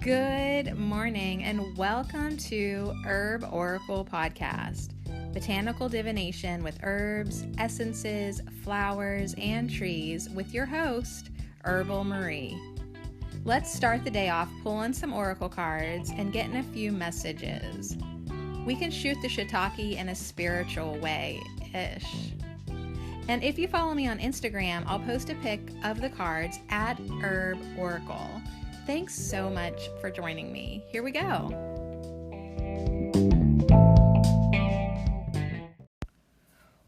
Good morning and welcome to Herb Oracle Podcast, botanical divination with herbs, essences, flowers, and trees with your host, Herbal Marie. Let's start the day off pulling some oracle cards and getting a few messages. We can shoot the shiitake in a spiritual way-ish. And if you follow me on Instagram, I'll post a pic of the cards at Herb Oracle. Thanks so much for joining me. Here we go.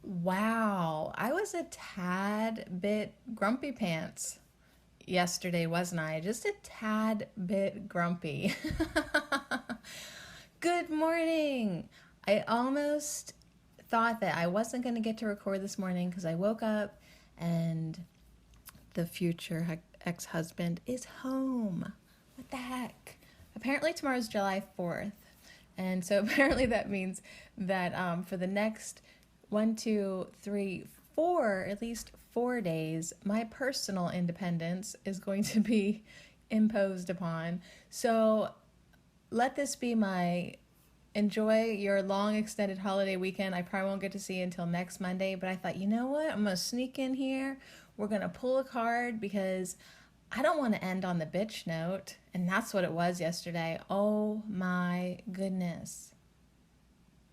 Wow, I was a tad bit grumpy pants yesterday, wasn't I? Just a tad bit grumpy. Good morning. I almost thought that I wasn't going to get to record this morning because I woke up and the future ex-husband is home. What the heck? Apparently tomorrow's July 4th. And so apparently that means that for the next 1, 2, 3, 4, at least 4 days, my personal independence is going to be imposed upon. So let this be my enjoy your long extended holiday weekend. I probably won't get to see you until next Monday, but I thought, you know what? I'm going to sneak in here. We're going to pull a card because I don't want to end on the bitch note. And that's what it was yesterday. Oh my goodness.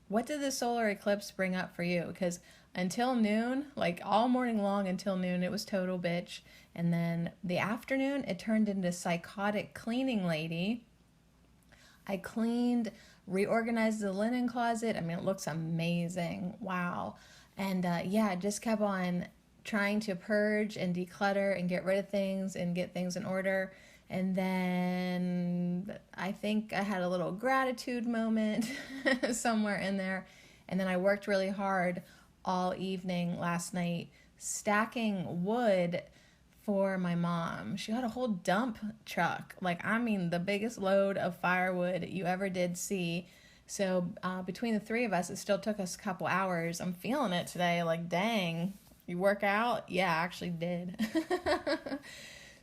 What did the solar eclipse bring up for you? Because until noon, like all morning long until noon, it was total bitch. And then the afternoon, it turned into psychotic cleaning lady. I cleaned, reorganized the linen closet. I mean, it looks amazing. Wow. And just kept on trying to purge and declutter and get rid of things and get things in order. And then I think I had a little gratitude moment somewhere in there. And then I worked really hard all evening last night stacking wood for my mom. She got a whole dump truck. The biggest load of firewood you ever did see. So between the three of us, it still took us a couple hours. I'm feeling it today. Dang. You work out? Yeah, I actually did.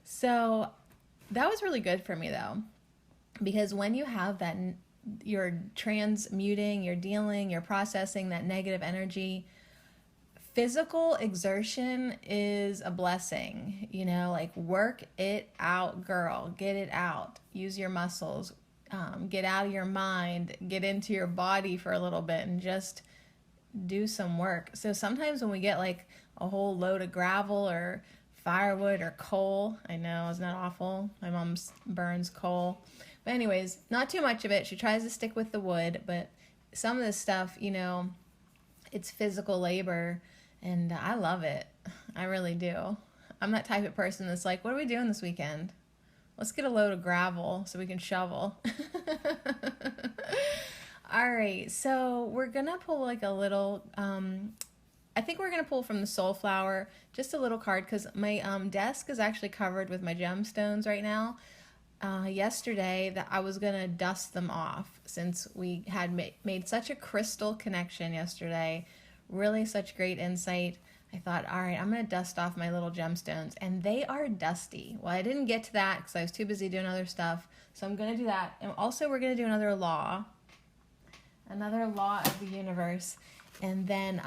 So that was really good for me though, because when you have that, you're transmuting, you're processing that negative energy. Physical exertion is a blessing, work it out, girl, get it out, use your muscles, get out of your mind, get into your body for a little bit and just do some work. So sometimes when we get a whole load of gravel or firewood or coal, I know, isn't that awful? My mom burns coal. But anyways, not too much of it. She tries to stick with the wood, but some of this stuff, it's physical labor, and I love it. I really do. I'm that type of person that's like, what are we doing this weekend? Let's get a load of gravel so we can shovel. All right, so we're going to pull a little, I think we're going to pull from the Soul Flower, just a little card, because my desk is actually covered with my gemstones right now. Yesterday, that I was going to dust them off since we had made such a crystal connection yesterday, really such great insight. I thought, all right, I'm going to dust off my little gemstones, and they are dusty. Well, I didn't get to that because I was too busy doing other stuff, so I'm going to do that. And also, we're going to do another law of the universe, and then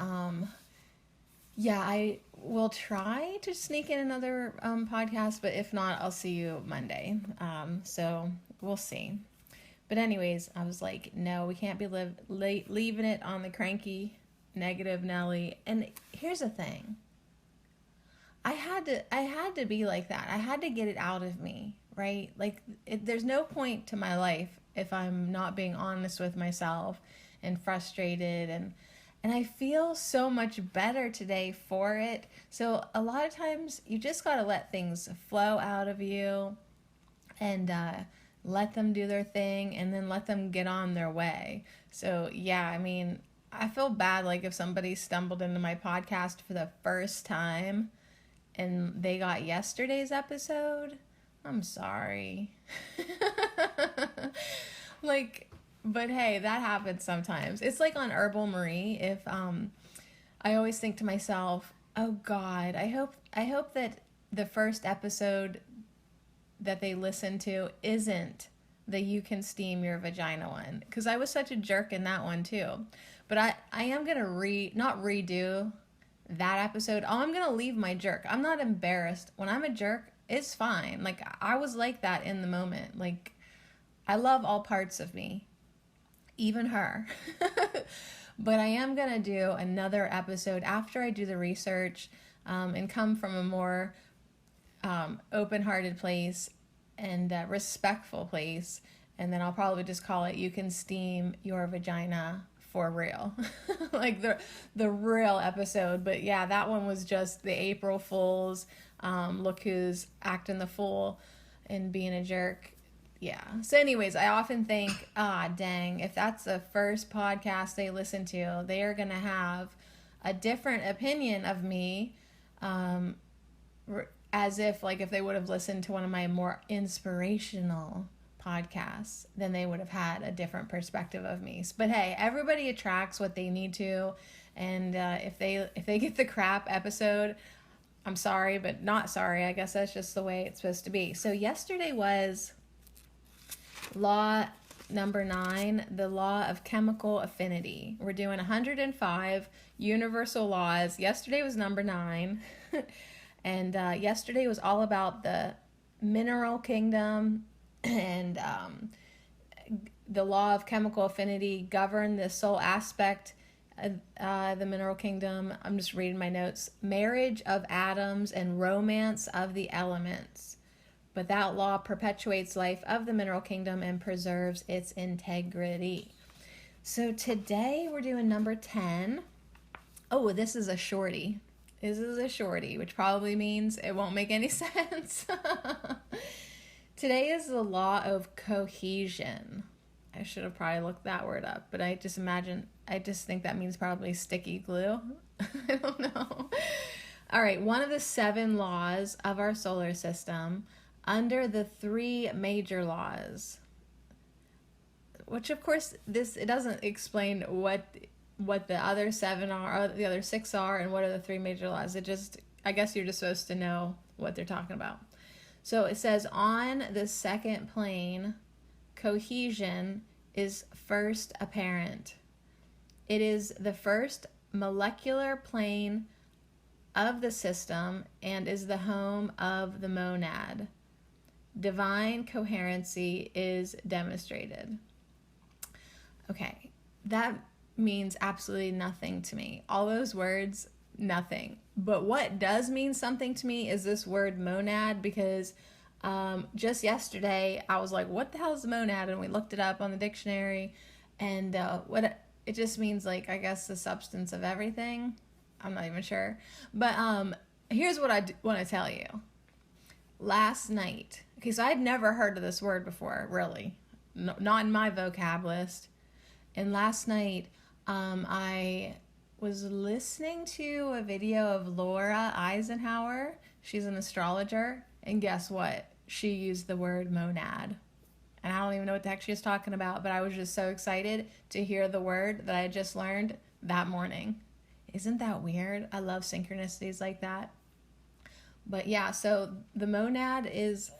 I will try to sneak in another podcast, but if not, I'll see you Monday. So we'll see. But anyways, I was like, no, we can't be leaving it on the cranky negative Nelly. And here's the thing. I had to be like that. I had to get it out of me, right? There's no point to my life if I'm not being honest with myself and frustrated, and I feel so much better today for it. So a lot of times you just got to let things flow out of you and let them do their thing and then let them get on their way. So yeah, I feel bad if somebody stumbled into my podcast for the first time and they got yesterday's episode. I'm sorry. But hey, that happens sometimes. It's on Herbal Marie. If I always think to myself, oh God, I hope that the first episode that they listen to isn't the you can steam your vagina one, because I was such a jerk in that one too. But I am going to not redo that episode. Oh, I'm going to leave my jerk. I'm not embarrassed. When I'm a jerk, it's fine. Like, I was like that in the moment. Like, I love all parts of me, even her. But I am going to do another episode after I do the research and come from a more open-hearted place and respectful place. And then I'll probably just call it You Can Steam Your Vagina for Real. Like the real episode. But yeah, that one was just the April Fools. Look who's acting the fool and being a jerk. Yeah. So anyways, I often think, dang, if that's the first podcast they listen to, they are going to have a different opinion of me, as if they would have listened to one of my more inspirational podcasts, then they would have had a different perspective of me. But hey, everybody attracts what they need to. And if they get the crap episode, I'm sorry, but not sorry. I guess that's just the way it's supposed to be. So yesterday was law number 9, the law of chemical affinity. We're doing 105 universal laws. Yesterday was number 9. And yesterday was all about the mineral kingdom, and the law of chemical affinity governed the sole aspect of the mineral kingdom. I'm just reading my notes. Marriage of atoms and romance of the elements. But that law perpetuates life of the mineral kingdom and preserves its integrity. So today we're doing number 10. Oh, this is a shorty. This is a shorty, which probably means it won't make any sense. Today is the law of cohesion. I should have probably looked that word up, but I just think that means probably sticky glue. I don't know. All right, one of the 7 laws of our solar system under the 3 major laws, which of course it doesn't explain what the other 7 are, or the other 6 are, and what are the 3 major laws. I guess you're just supposed to know what they're talking about. So it says, on the second plane, cohesion is first apparent. It is the first molecular plane of the system and is the home of the monad. Divine coherency is demonstrated. Okay, that means absolutely nothing to me. All those words, nothing. But what does mean something to me is this word monad, because just yesterday I was like, what the hell is a monad? And we looked it up on the dictionary, and what it just means, I guess the substance of everything. I'm not even sure. But here's what I want to tell you. Last night, okay, so I'd never heard of this word before, really. No, not in my vocab list. And last night, I was listening to a video of Laura Eisenhower. She's an astrologer. And guess what? She used the word monad. And I don't even know what the heck she was talking about, but I was just so excited to hear the word that I had just learned that morning. Isn't that weird? I love synchronicities like that. But yeah, so the monad is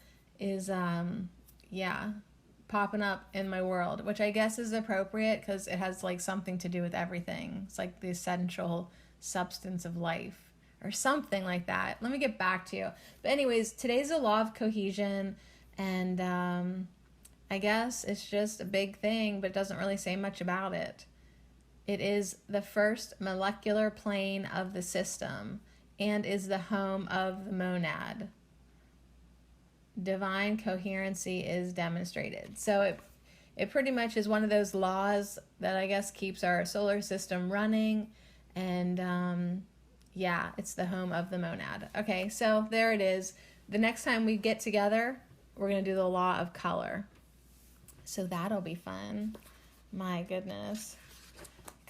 popping up in my world, which I guess is appropriate because it has something to do with everything. It's like the essential substance of life or something like that. Let me get back to you. But anyways, today's the law of cohesion, and I guess it's just a big thing, but it doesn't really say much about it. It is the first molecular plane of the system and is the home of the monad. Divine coherency is demonstrated. So it pretty much is one of those laws that I guess keeps our solar system running, and it's the home of the monad. Okay, so there it is. The next time we get together, we're going to do the law of color. So that'll be fun. My goodness.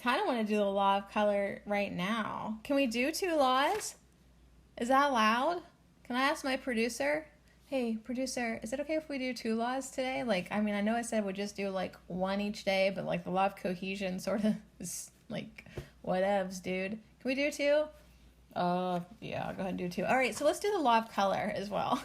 Kind of want to do the law of color right now. Can we do 2 laws? Is that allowed? Can I ask my producer? Hey, producer, is it okay if we do 2 laws today? I know I said we'd just do 1 each day, but the law of cohesion sort of is whatevs, dude. Can we do 2? Yeah, I'll go ahead and do 2. All right, so let's do the law of color as well.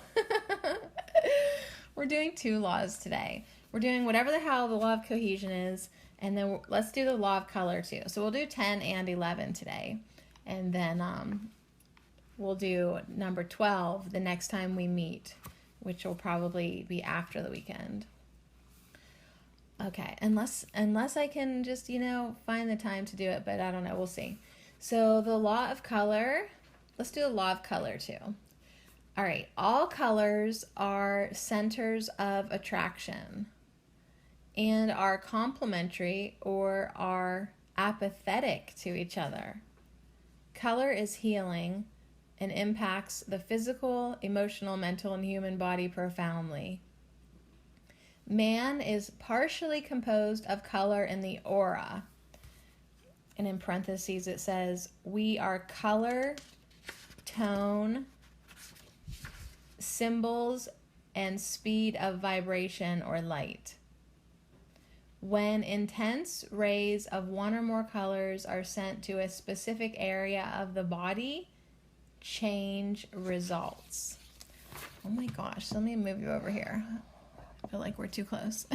We're doing 2 laws today. we're doing whatever the hell the law of cohesion is, and then let's do the law of color too. So we'll do 10 and 11 today, and then we'll do number 12 the next time we meet, which will probably be after the weekend. Okay, unless I can just, find the time to do it, but I don't know, we'll see. So the law of color, let's do the law of color too. All right, all colors are centers of attraction and are complementary or are apathetic to each other. Color is healing and impacts the physical, emotional, mental, and human body profoundly. Man is partially composed of color in the aura. And in parentheses it says, we are color, tone, symbols, and speed of vibration or light. When intense rays of one or more colors are sent to a specific area of the body, change results. Oh my gosh, let me move you over here. I feel like we're too close.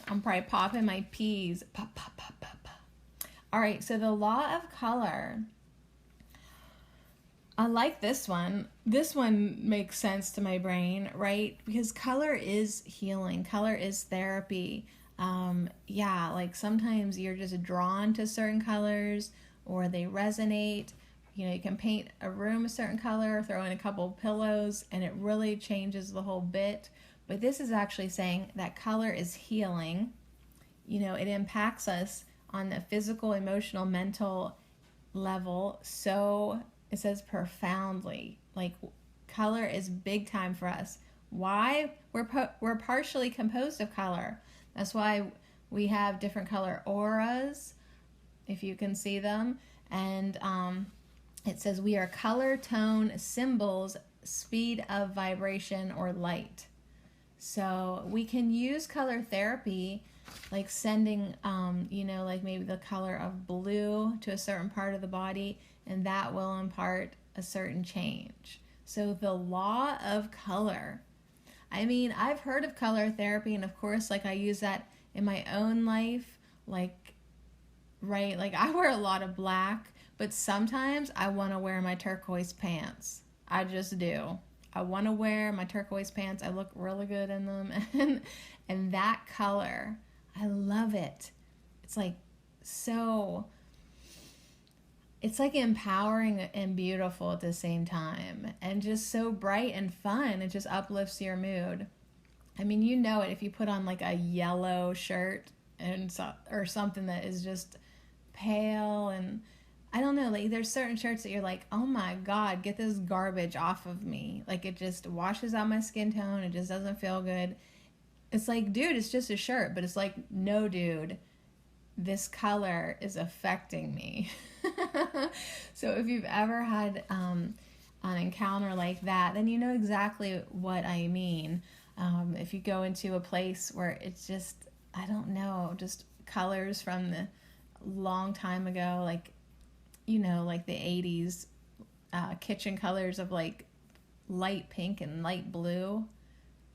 I'm probably popping my peas. Pop, pop, pop, pop, pop. All right, so the law of color. I like this one. This one makes sense to my brain, right? Because color is healing. Color is therapy. Like sometimes you're just drawn to certain colors or they resonate. You can paint a room a certain color, throw in a couple pillows, and it really changes the whole bit. But this is actually saying that color is healing. It impacts us on the physical, emotional, mental level. So it says profoundly. Like color is big time for us. Why? We're partially composed of color. That's why we have different color auras, if you can see them. And it says we are color, tone, symbols, speed of vibration, or light. So we can use color therapy, like sending, like maybe the color of blue to a certain part of the body, and that will impart a certain change. So the law of color. I mean, I've heard of color therapy, and of course, like I use that in my own life, like I wear a lot of black, but sometimes I want to wear my turquoise pants. I just do. I want to wear my turquoise pants. I look really good in them. And that color, I love it. It's like it's like empowering and beautiful at the same time. And just so bright and fun. It just uplifts your mood. I mean, it if you put on like a yellow shirt or something that is just pale, and I don't know, like there's certain shirts that you're like, oh my God, get this garbage off of me. Like it just washes out my skin tone. It just doesn't feel good. It's like, dude, it's just a shirt. But it's like, no, dude, this color is affecting me. So if you've ever had an encounter like that, then you know exactly what I mean. If you go into a place where it's just, I don't know, just colors from the long time ago, like, like the 80s kitchen colors of like light pink and light blue.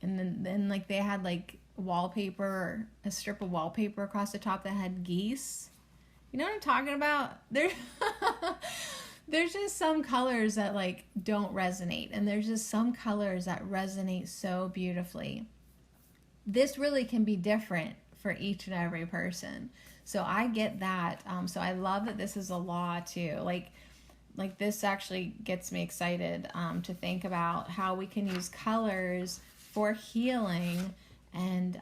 And then like they had like wallpaper, a strip of wallpaper across the top that had geese. You know what I'm talking about? There's just some colors that like don't resonate, and there's just some colors that resonate so beautifully. This really can be different for each and every person. So I get that. So I love that this is a law too. Like this actually gets me excited to think about how we can use colors for healing. And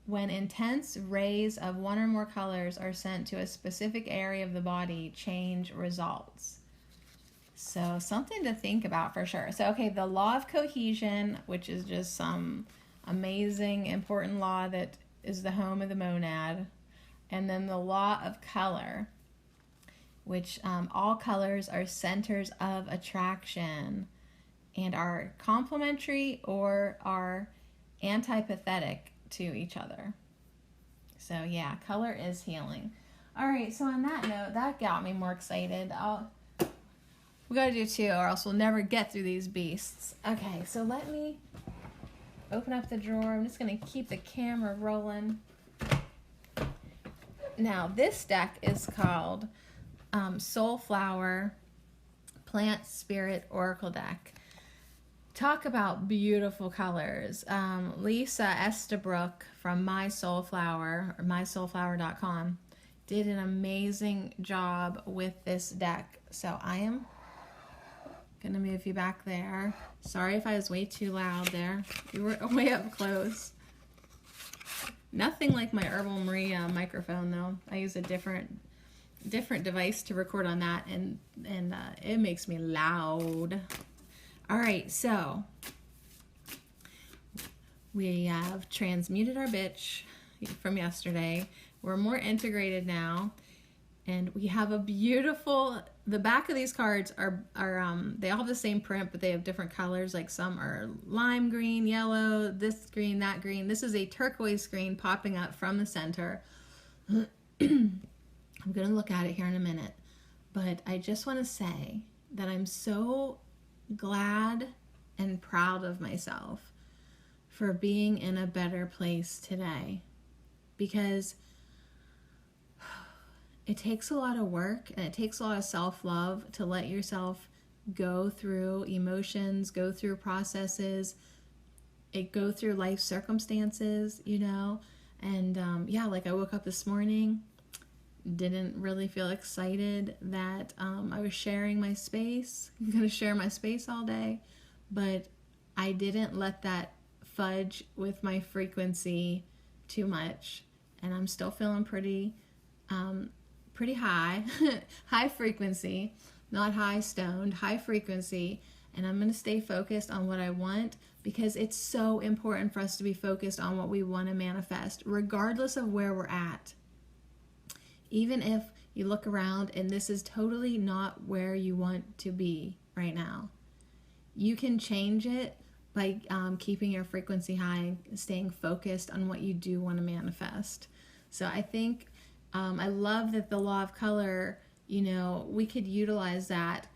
when intense rays of one or more colors are sent to a specific area of the body, change results. So something to think about for sure. So, okay, the law of cohesion, which is just some amazing, important law that is the home of the monad. And then the law of color, which all colors are centers of attraction and are complementary or are antipathetic to each other. So yeah, color is healing. All right, so on that note, that got me more excited. We gotta do two, or else we'll never get through these beasts. Okay, so let me open up the drawer. I'm just going to keep the camera rolling. Now, this deck is called Soulflower Plant Spirit Oracle Deck. Talk about beautiful colors. Lisa Estabrook from My Soulflower, or mysoulflower.com, did an amazing job with this deck. So I am going to move you back there. Sorry if I was way too loud there. You were way up close. Nothing like my Herbal Maria microphone, though. I use a different device to record on that, and it makes me loud. All right, so we have transmuted our bitch from yesterday. We're more integrated now, and we have a beautiful. The back of these cards are they all have the same print, but they have different colors. Like some are lime green, yellow, this green, that green. This is a turquoise green popping up from the center. I'm gonna look at it here in a minute, but I just want to say that I'm so glad and proud of myself for being in a better place today, because it takes a lot of work and it takes a lot of self-love to let yourself go through emotions, go through processes, go through life circumstances, you know. And like I woke up this morning, didn't really feel excited that I was sharing my space. I'm going to share my space all day, but I didn't let that fudge with my frequency too much, and I'm still feeling pretty high, high frequency, not high stoned, high frequency, and I'm going to stay focused on what I want, because it's so important for us to be focused on what we want to manifest, regardless of where we're at. Even if you look around and this is totally not where you want to be right now, you can change it by keeping your frequency high and staying focused on what you do want to manifest. So I think I love that the law of color, you know, we could utilize that.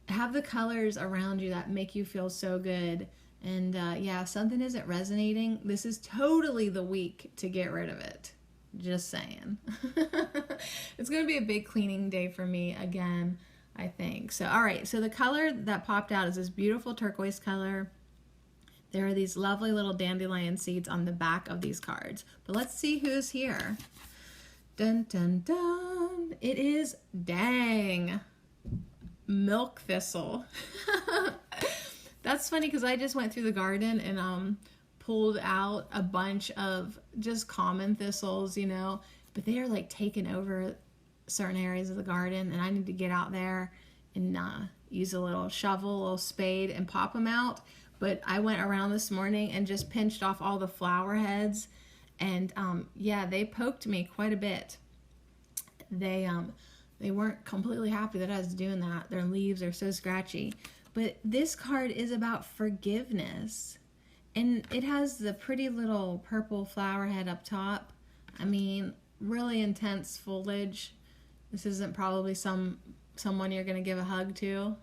Have the colors around you that make you feel so good. And if something isn't resonating, this is totally the week to get rid of it. Just saying. It's going to be a big cleaning day for me again, I think. So, all right. So the color that popped out is this beautiful turquoise color. There are these lovely little dandelion seeds on the back of these cards. But let's see who's here. Dun, dun, dun. It is, dang, milk thistle. That's funny because I just went through the garden and pulled out a bunch of just common thistles, you know, but they are like taking over certain areas of the garden, and I need to get out there and use a little shovel, a little spade, and pop them out. But I went around this morning and just pinched off all the flower heads, and they poked me quite a bit. They weren't completely happy that I was doing that. Their leaves are so scratchy. But this card is about forgiveness. And it has the pretty little purple flower head up top. I mean, really intense foliage. This isn't probably someone you're going to give a hug to.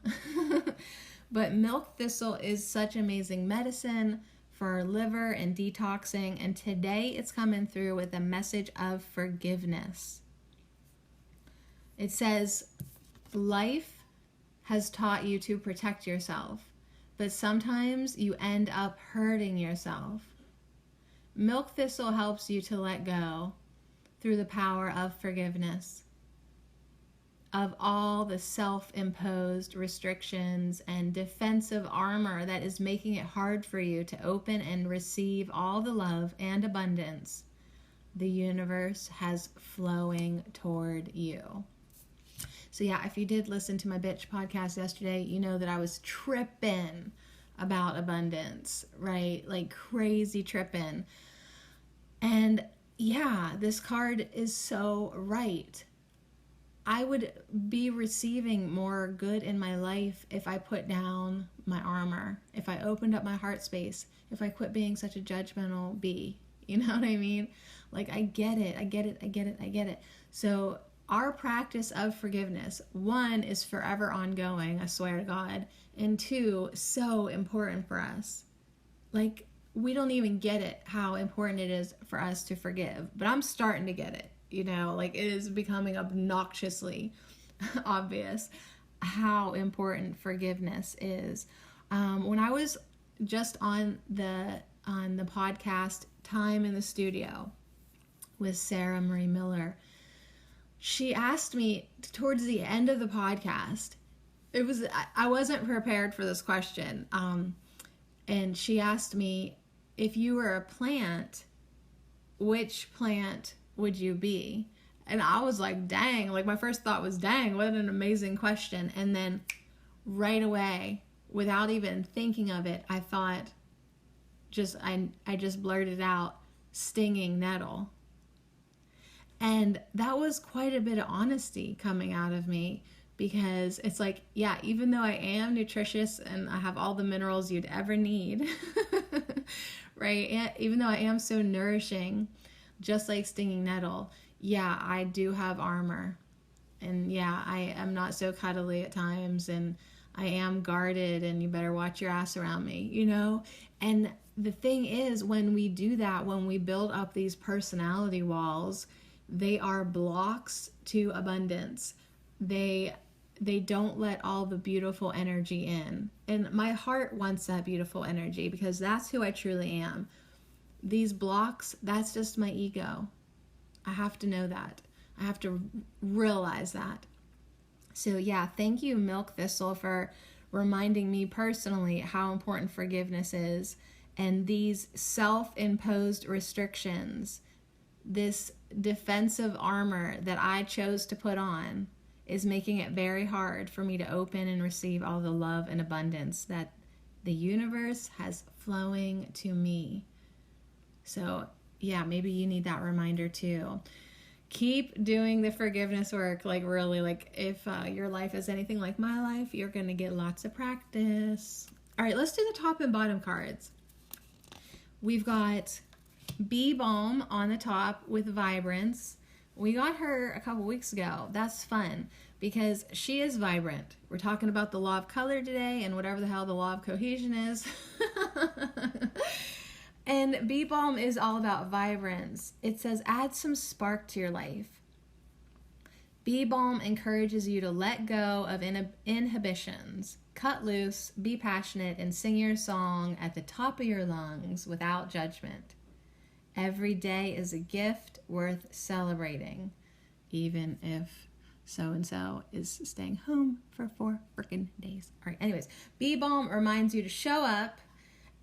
But milk thistle is such amazing medicine for our liver and detoxing. And today it's coming through with a message of forgiveness. It says, life has taught you to protect yourself, but sometimes you end up hurting yourself. Milk thistle helps you to let go through the power of forgiveness of all the self-imposed restrictions and defensive armor that is making it hard for you to open and receive all the love and abundance the universe has flowing toward you. So if you did listen to my bitch podcast yesterday, you know that I was tripping about abundance, right? Like crazy tripping. And this card is so right. I would be receiving more good in my life if I put down my armor, if I opened up my heart space, if I quit being such a judgmental bee. You know what I mean? Like, I get it. So our practice of forgiveness, 1, is forever ongoing, I swear to God, and 2, so important for us. Like, we don't even get it, how important it is for us to forgive. But I'm starting to get it, like it is becoming obnoxiously obvious how important forgiveness is. When I was just on the podcast Time in the Studio with Sarah Marie Miller, she asked me towards the end of the podcast, I wasn't prepared for this question, and she asked me, if you were a plant, which plant would you be? And I was like, dang, like my first thought was, dang, what an amazing question. And then right away, without even thinking of it, I thought, I just blurted out, stinging nettle. And that was quite a bit of honesty coming out of me, because it's like, yeah, even though I am nutritious and I have all the minerals you'd ever need, right? And even though I am so nourishing, just like stinging nettle, yeah, I do have armor. And yeah, I am not so cuddly at times, and I am guarded, and you better watch your ass around me, And the thing is, when we do that, when we build up these personality walls, they are blocks to abundance. They don't let all the beautiful energy in. And my heart wants that beautiful energy, because that's who I truly am. These blocks, that's just my ego. I have to know that. I have to realize that. So yeah, thank you, Milk Thistle, for reminding me personally how important forgiveness is, and these self-imposed restrictions, this defensive armor that I chose to put on, is making it very hard for me to open and receive all the love and abundance that the universe has flowing to me. So yeah, maybe you need that reminder too. Keep doing the forgiveness work. Like really, like if your life is anything like my life, you're going to get lots of practice. All right, let's do the top and bottom cards. We've got Bee Balm on the top with Vibrance. We got her a couple weeks ago. That's fun because she is vibrant. We're talking about the law of color today and whatever the hell the law of cohesion is. And Bee Balm is all about vibrance. It says, add some spark to your life. Bee Balm encourages you to let go of inhibitions. Cut loose, be passionate, and sing your song at the top of your lungs without judgment. Every day is a gift worth celebrating, even if so-and-so is staying home for 4 freaking days. All right, anyways, Bee Balm reminds you to show up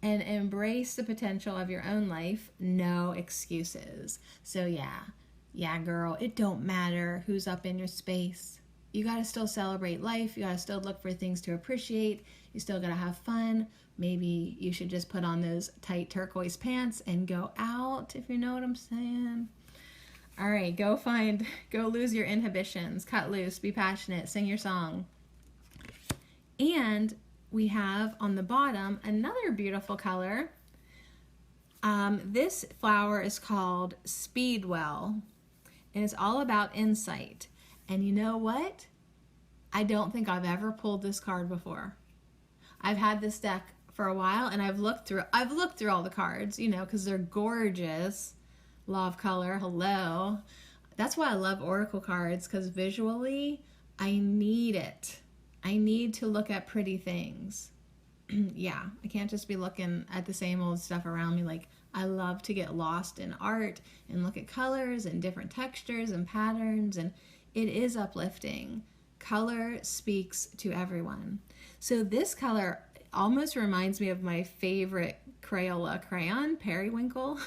and embrace the potential of your own life. No excuses. So yeah, girl, it don't matter who's up in your space. You gotta still celebrate life. You gotta still look for things to appreciate. You still gotta have fun. Maybe you should just put on those tight turquoise pants and go out, if you know what I'm saying. All right, go lose your inhibitions, cut loose, be passionate, sing your song. And we have on the bottom another beautiful color. This flower is called Speedwell, and it's all about insight. And you know what? I don't think I've ever pulled this card before. I've had this deck for a while, and I've looked through all the cards, because they're gorgeous. Law of color, hello. That's why I love oracle cards, because visually, I need it. I need to look at pretty things. Yeah, I can't just be looking at the same old stuff around me. Like, I love to get lost in art and look at colors and different textures and patterns, and it is uplifting. Color speaks to everyone. So this color almost reminds me of my favorite Crayola crayon, Periwinkle.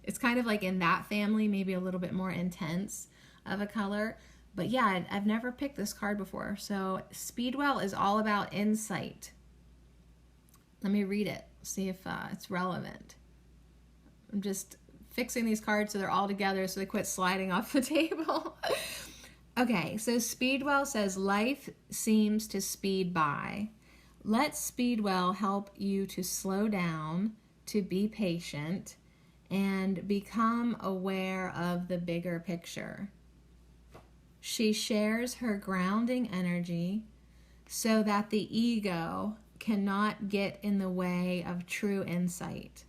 It's kind of like in that family, maybe a little bit more intense of a color. But yeah, I've never picked this card before. So Speedwell is all about insight. Let me read it, see if it's relevant. I'm just fixing these cards so they're all together so they quit sliding off the table. Okay, so Speedwell says, life seems to speed by. Let Speedwell help you to slow down, to be patient, and become aware of the bigger picture. She shares her grounding energy so that the ego cannot get in the way of true insight.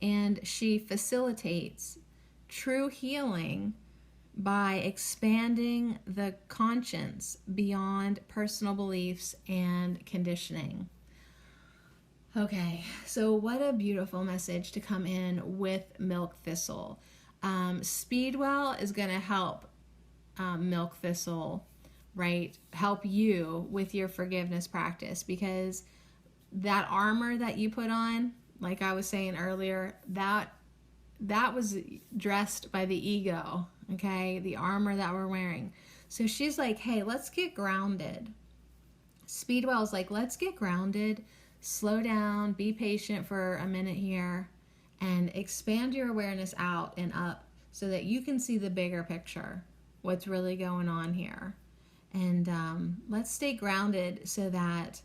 And she facilitates true healing by expanding the conscience beyond personal beliefs and conditioning. Okay, so what a beautiful message to come in with milk thistle. Speedwell is going to help milk thistle, right? Help you with your forgiveness practice, because that armor that you put on, like I was saying earlier, that was dressed by the ego, okay? The armor that we're wearing. So she's like, hey, let's get grounded. Speedwell's like, let's get grounded, slow down, be patient for a minute here, and expand your awareness out and up so that you can see the bigger picture, what's really going on here. And let's stay grounded so that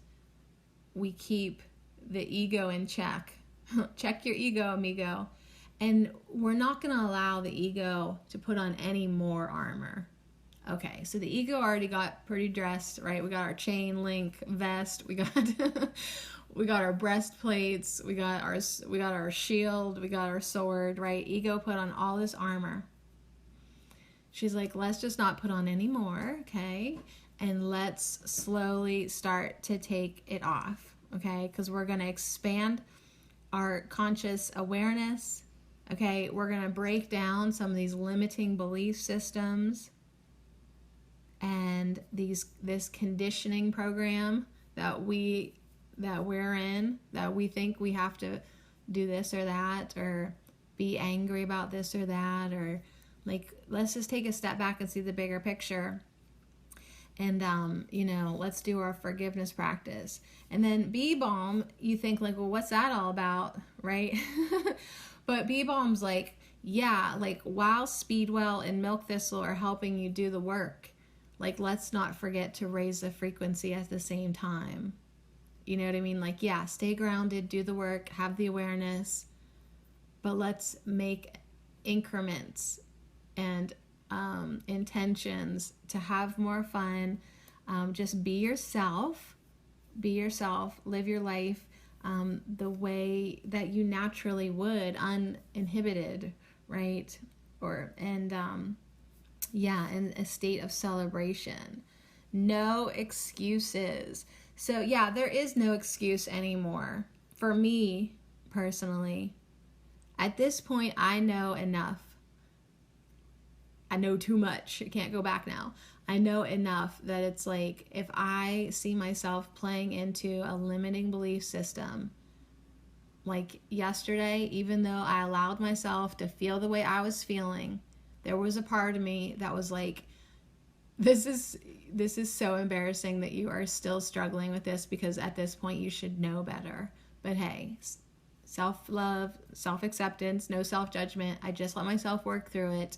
we keep the ego in check. Check your ego, amigo. And we're not going to allow the ego to put on any more armor. Okay, so the ego already got pretty dressed, right? We got our chain link vest, we got we got our breastplates, we got our shield, we got our sword, right? Ego put on all this armor. She's like, let's just not put on any more, okay? And let's slowly start to take it off, okay? Because we're going to expand our conscious awareness, okay? We're going to break down some of these limiting belief systems and this conditioning program that we're in, that we think we have to do this or that, or be angry about this or that, or like, let's just take a step back and see the bigger picture. And, let's do our forgiveness practice. And then bee balm, you think like, well, what's that all about, right? But bee balm's like, yeah, like while Speedwell and milk thistle are helping you do the work, like, let's not forget to raise the frequency at the same time. You know what I mean? Like, yeah, stay grounded, do the work, have the awareness, but let's make increments and intentions to have more fun. Just be yourself, live your life the way that you naturally would, uninhibited, right? In a state of celebration. No excuses. So yeah, there is no excuse anymore. For me, personally, at this point, I know enough. I know too much. I can't go back now. I know enough that it's like, if I see myself playing into a limiting belief system, like yesterday, even though I allowed myself to feel the way I was feeling, there was a part of me that was like, this is so embarrassing that you are still struggling with this, because at this point you should know better. But hey, self-love, self-acceptance, no self-judgment. I just let myself work through it.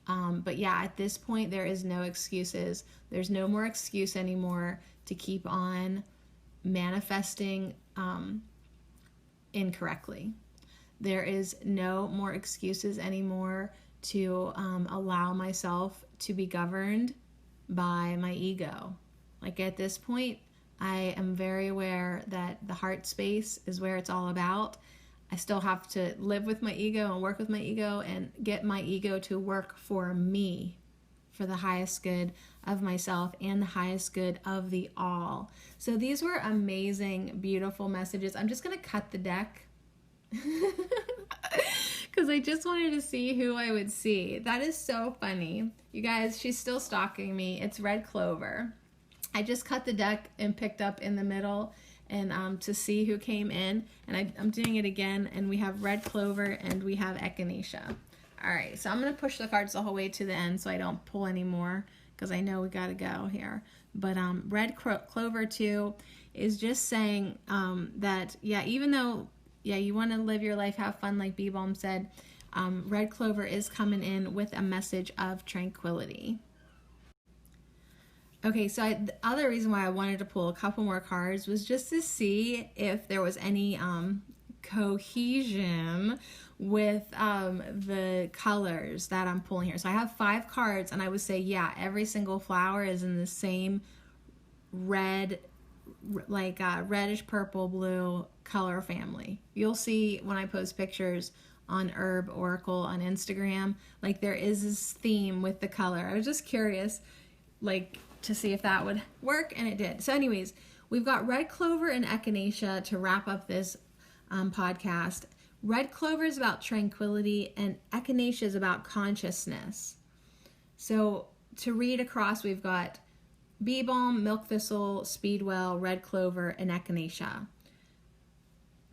But yeah, at this point, there is no excuses. There's no more excuse anymore to keep on manifesting incorrectly. There is no more excuses anymore to allow myself to be governed by my ego. Like, at this point, I am very aware that the heart space is where it's all about. I still have to live with my ego and work with my ego and get my ego to work for me, for the highest good of myself and the highest good of the all. So these were amazing, beautiful messages. I'm just going to cut the deck because I just wanted to see who I would see. That is so funny. You guys, she's still stalking me. It's Red Clover. I just cut the deck and picked up in the middle and to see who came in, and I'm doing it again, and we have Red Clover and we have Echinacea. All right, so I'm going to push the cards the whole way to the end so I don't pull any more, because I know we got to go here. But Red Clover 2 is just saying that, yeah, even though, yeah, you want to live your life, have fun, like B-Balm said, Red Clover is coming in with a message of tranquility. Okay, so the other reason why I wanted to pull a couple more cards was just to see if there was any cohesion with the colors that I'm pulling here. So I have 5 cards, and I would say, yeah, every single flower is in the same red like reddish purple blue color family. You'll see when I post pictures on Herb Oracle on Instagram, like there is this theme with the color. I was just curious, like, to see if that would work, and it did. So anyways, we've got red clover and echinacea to wrap up this podcast. Red clover is about tranquility, and echinacea is about consciousness. So to read across, we've got bee balm, milk thistle, speedwell, red clover, and echinacea.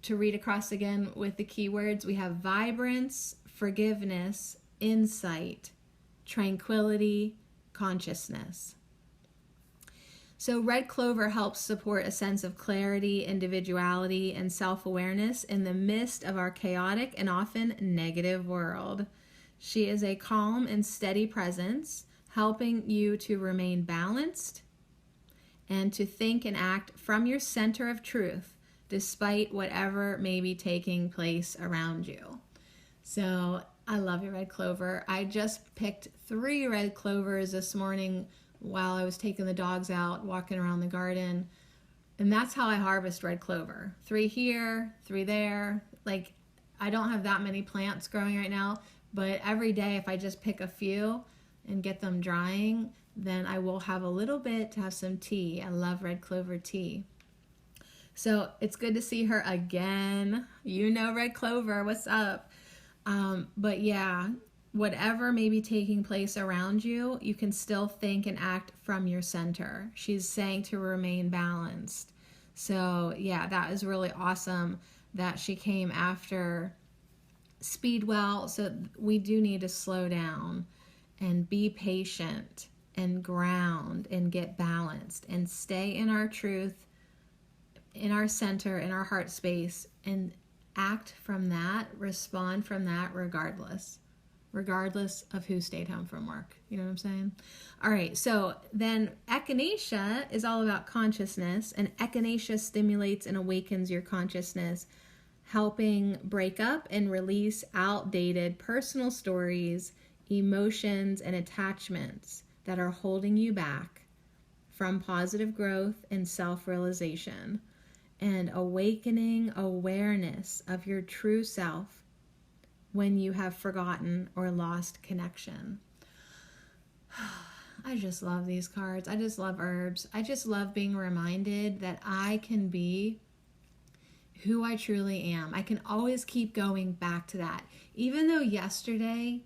To read across again with the keywords, we have vibrance, forgiveness, insight, tranquility, consciousness. So red clover helps support a sense of clarity, individuality, and self-awareness in the midst of our chaotic and often negative world. She is a calm and steady presence, helping you to remain balanced and to think and act from your center of truth, despite whatever may be taking place around you. So I love your red clover. I just picked 3 red clovers this morning while I was taking the dogs out, walking around the garden. And that's how I harvest red clover. 3 here, 3 there. Like, I don't have that many plants growing right now, but every day if I just pick a few and get them drying, then I will have a little bit to have some tea. I love red clover tea. So it's good to see her again. You know, red clover, what's up? But yeah, whatever may be taking place around you, you can still think and act from your center. She's saying to remain balanced. So yeah, that is really awesome that she came after Speedwell. So we do need to slow down and be patient and ground and get balanced and stay in our truth, in our center, in our heart space, and act from that, respond from that regardless of who stayed home from work. You know what I'm saying? All right, so then echinacea is all about consciousness, and echinacea stimulates and awakens your consciousness, helping break up and release outdated personal stories, emotions, and attachments that are holding you back from positive growth and self-realization, and awakening awareness of your true self when you have forgotten or lost connection. I just love these cards. I just love herbs. I just love being reminded that I can be who I truly am. I can always keep going back to that. Even though yesterday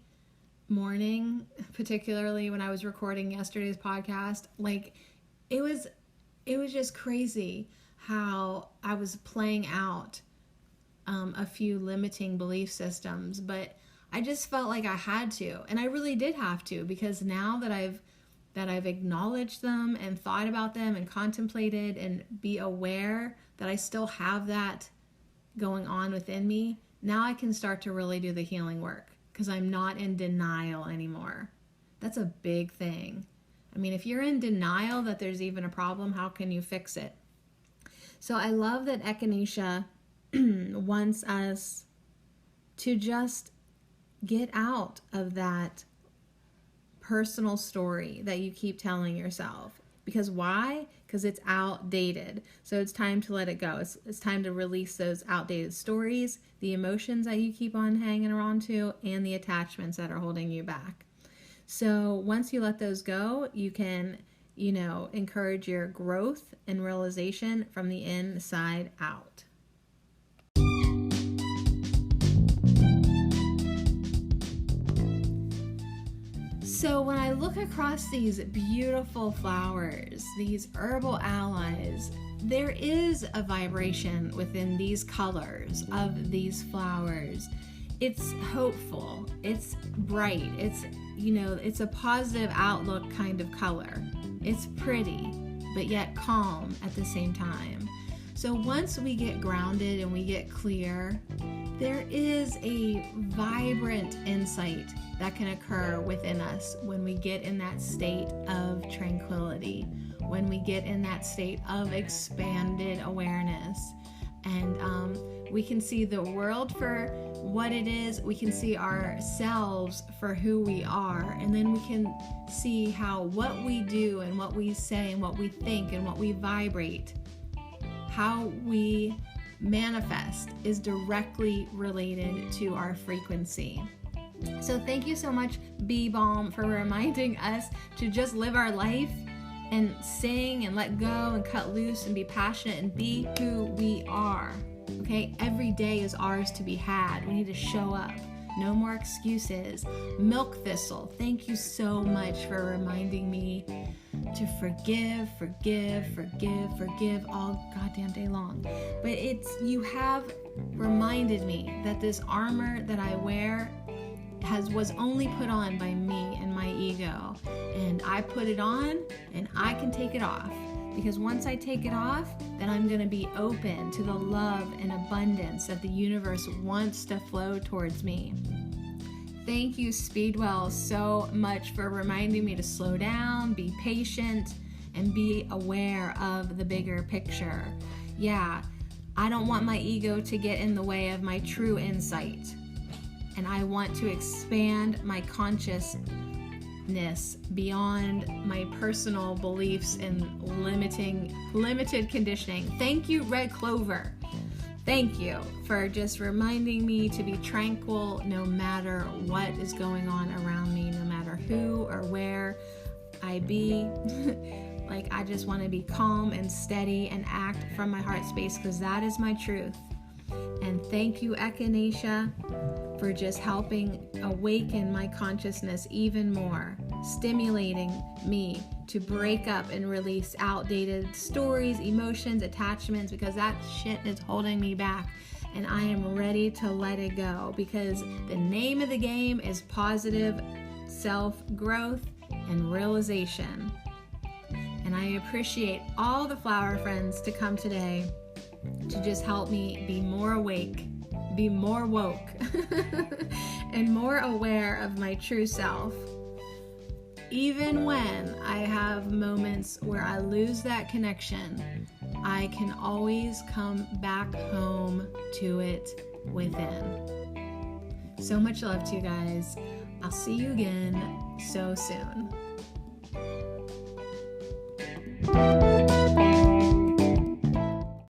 morning, particularly when I was recording yesterday's podcast, like it was just crazy how I was playing out a few limiting belief systems, but I just felt like I had to, and I really did have to, because now that I've acknowledged them and thought about them and contemplated and be aware that I still have that going on within me, now I can start to really do the healing work because I'm not in denial anymore. That's a big thing. I mean, if you're in denial that there's even a problem, how can you fix it? So I love that echinacea wants us to just get out of that personal story that you keep telling yourself. Because why? Because it's outdated. So it's time to let it go. It's time to release those outdated stories, the emotions that you keep on hanging around to, and the attachments that are holding you back. So once you let those go, you can, encourage your growth and realization from the inside out. So when I look across these beautiful flowers, these herbal allies, there is a vibration within these colors of these flowers. It's hopeful, it's bright, it's a positive outlook kind of color. It's pretty, but yet calm at the same time. So once we get grounded and we get clear, there is a vibrant insight that can occur within us when we get in that state of tranquility, when we get in that state of expanded awareness. And we can see the world for what it is. We can see ourselves for who we are. And then we can see how what we do and what we say and what we think and what we vibrate how we manifest is directly related to our frequency. So thank you so much, Bee Balm, for reminding us to just live our life and sing and let go and cut loose and be passionate and be who we are. Okay, every day is ours to be had. We need to show up. No more excuses. Milk Thistle, thank you so much for reminding me to forgive all goddamn day long. But you have reminded me that this armor that I wear was only put on by me and my ego. And I put it on and I can take it off. Because once I take it off, then I'm going to be open to the love and abundance that the universe wants to flow towards me. Thank you, Speedwell, so much for reminding me to slow down, be patient, and be aware of the bigger picture. Yeah, I don't want my ego to get in the way of my true insight. And I want to expand my consciousness beyond my personal beliefs and limited conditioning. Thank you, Red Clover. Thank you for just reminding me to be tranquil no matter what is going on around me, no matter who or where I be. Like, I just want to be calm and steady and act from my heart space, because that is my truth. And thank you, Echinacea, for just helping awaken my consciousness even more, stimulating me to break up and release outdated stories, emotions, attachments, because that shit is holding me back. And I am ready to let it go, because the name of the game is positive self-growth and realization. And I appreciate all the flower friends to come today to just help me be more awake, be more woke, and more aware of my true self. Even when I have moments where I lose that connection, I can always come back home to it within. So much love to you guys. I'll see you again so soon.